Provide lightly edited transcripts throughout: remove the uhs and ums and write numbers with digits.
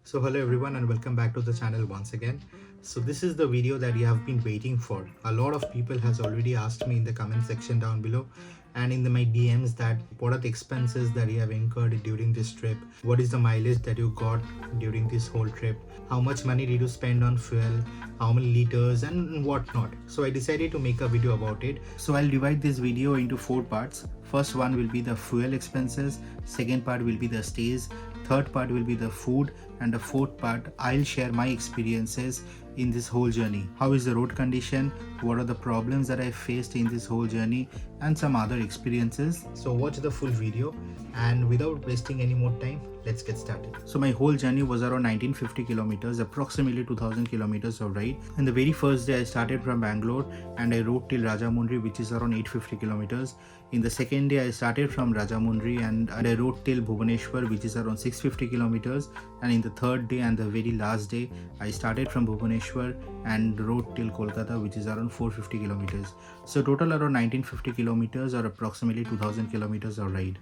So hello everyone and welcome back to the channel once again. So this is the video that you have been waiting for. A lot of people has already asked me in the comment section down below and in my DMs that what are the expenses that you have incurred during this trip, what is the mileage that you got during this whole trip, how much money did you spend on fuel, how many liters and whatnot. So I decided to make a video about it. So I'll divide this video into 4 parts. First one will be the fuel expenses, second part will be the stays, third part will be the food, and the fourth part I'll share my experiences in this whole journey. How is the road condition, what are the problems that I faced in this whole journey, and some other experiences. So watch the full video, and without wasting any more time, let's get started. So my whole journey was around 1950 kilometers, approximately 2000 kilometers of ride. And the very first day I started from Bangalore and I rode till Rajahmundry, which is around 850 kilometers. In the second day I started from Rajahmundry and I rode till Bhubaneswar, which is around 650 kilometers. And in the third day and the very last day I started from Bhubaneswar and rode till Kolkata, which is around 450 kilometers. So total around 1950 kilometers or approximately 2000 kilometers of ride.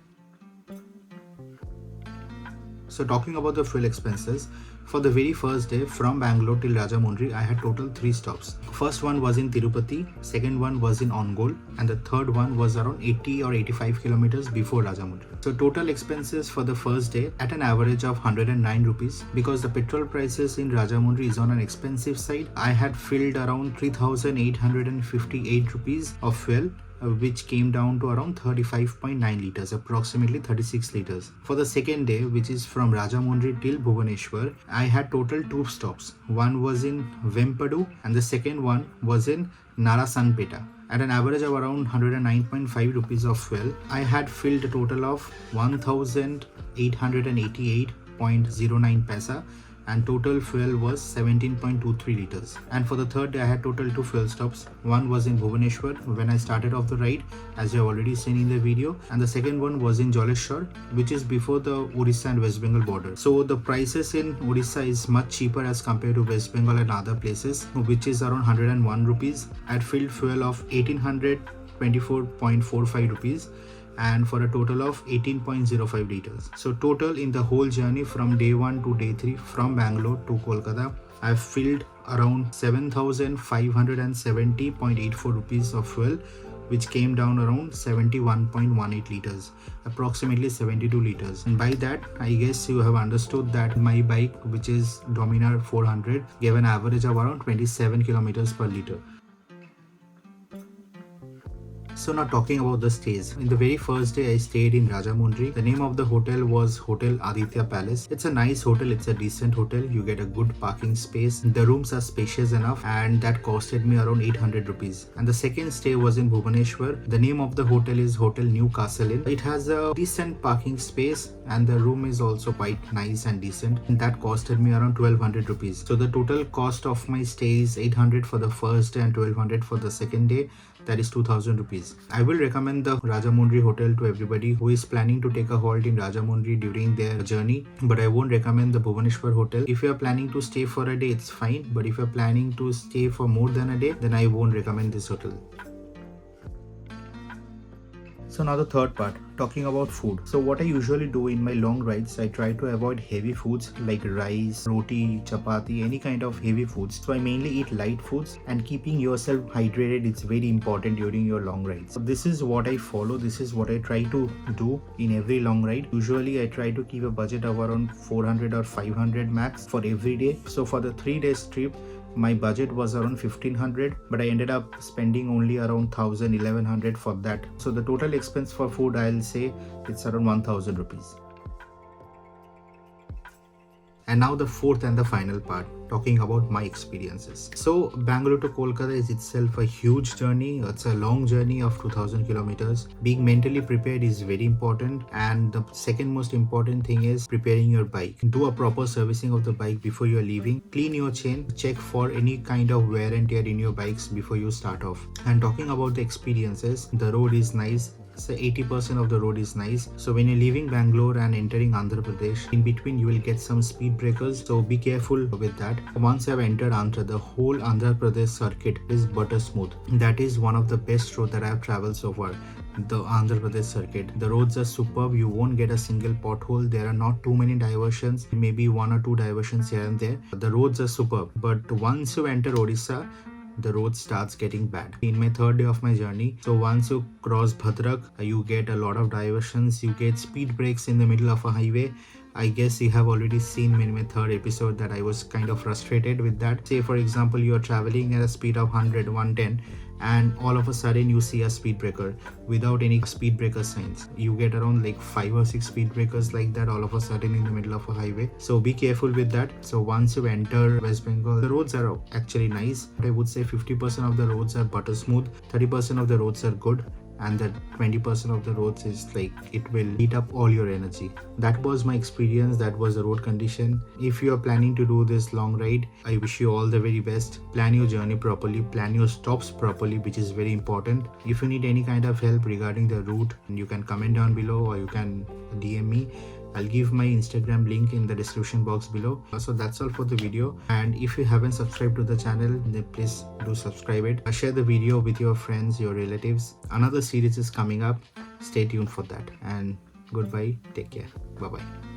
So talking about the fuel expenses, for the very first day from Bangalore till Rajahmundry, I had total 3 stops. First one was in Tirupati, second one was in Ongole, and the third one was around 80 or 85 kilometers before Rajahmundry. So total expenses for the first day at an average of 109 rupees. Because the petrol prices in Rajahmundry is on an expensive side, I had filled around 3858 rupees of fuel, which came down to around 35.9 liters, approximately 36 liters. For the second day, which is from Rajahmundry till Bhubaneswar, I had total 2 stops. One was in Vempadu and the second one was in Narasanpeta. At an average of around 109.5 rupees of fuel, I had filled a total of 1888.09 paisa, and total fuel was 17.23 liters. And for the third day I had total 2 fuel stops. One was in Bhubaneswar when I started off the ride, as you have already seen in the video, and the second one was in Jaleshwar, which is before the Odisha and West Bengal border. So the prices in Odisha is much cheaper as compared to West Bengal and other places, which is around 101 rupees. I had filled fuel of 1824.45 rupees and for a total of 18.05 liters. So total in the whole journey from day 1 to day 3 from Bangalore to Kolkata, I have filled around 7570.84 rupees of fuel, which came down around 71.18 liters, approximately 72 liters. And by that, I guess you have understood that my bike, which is Dominar 400, gave an average of around 27 kilometers per liter. So now talking about the stays. In the very first day I stayed in Rajahmundry. The name of the hotel was Hotel Aditya Palace. It's a nice hotel, it's a decent hotel. You get a good parking space. The rooms are spacious enough and that costed me around 800 rupees. And the second stay was in Bhubaneswar. The name of the hotel is Hotel Newcastle Inn. It has a decent parking space and the room is also quite nice and decent. And that costed me around 1200 rupees. So the total cost of my stay is 800 for the first day and 1200 for the second day. That is 2000 rupees. I will recommend the Rajahmundry hotel to everybody who is planning to take a halt in Rajahmundry during their journey, but I won't recommend the Bhubaneswar hotel. If you are planning to stay for a day, it's fine, but if you are planning to stay for more than a day, then I won't recommend this hotel. So now the third part, talking about food. So what I usually do in my long rides, I try to avoid heavy foods like rice, roti, chapati, any kind of heavy foods. So I mainly eat light foods, and keeping yourself hydrated is very important during your long rides. So this is what I follow. This is what I try to do in every long ride. Usually I try to keep a budget of around 400 or 500 max for every day. So for the 3 days trip, my budget was around 1500, but I ended up spending only around 1100 for that. So the total expense for food, I'll say it's around 1000 rupees. And now the fourth and the final part, talking about my experiences. So Bangalore to Kolkata is itself a huge journey. It's a long journey of 2000 kilometers. Being mentally prepared is very important. And the second most important thing is preparing your bike. Do a proper servicing of the bike before you are leaving. Clean your chain. Check for any kind of wear and tear in your bikes before you start off. And talking about the experiences, the road is nice. So 80% of the road is nice. So when you're leaving Bangalore and entering Andhra Pradesh, in between you will get some speed breakers, so be careful with that. Once you have entered Andhra, the whole Andhra Pradesh circuit is butter smooth. That is one of the best roads that I have traveled so far. the Andhra Pradesh circuit. The roads are superb. You won't get a single pothole. There are not too many diversions, maybe one or two diversions here and there. The roads are superb. But once you enter Odisha, the road starts getting bad. In my third day of my journey, so once you cross Bhadrak, you get a lot of diversions. You get speed breaks in the middle of a highway. I guess you have already seen in my third episode that I was kind of frustrated with that. Say for example, you are traveling at a speed of 100, 110, and all of a sudden you see a speed breaker without any speed breaker signs. You get around like 5 or 6 speed breakers like that all of a sudden in the middle of a highway. So be careful with that. So once you enter West Bengal, the roads are actually nice. I would say 50% of the roads are butter smooth, 30% of the roads are good, and the 20% of the roads is like it will eat up all your energy. That was my experience. That was the road condition. If you are planning to do this long ride, I wish you all the very best. Plan your journey properly, plan your stops properly, which is very important. If you need any kind of help regarding the route, you can comment down below or you can DM me. I'll give my Instagram link in the description box below. So that's all for the video, and if you haven't subscribed to the channel, then please do subscribe it. Share the video with your friends, your relatives. Another series is coming up. Stay tuned for that, and goodbye. Take care. Bye bye.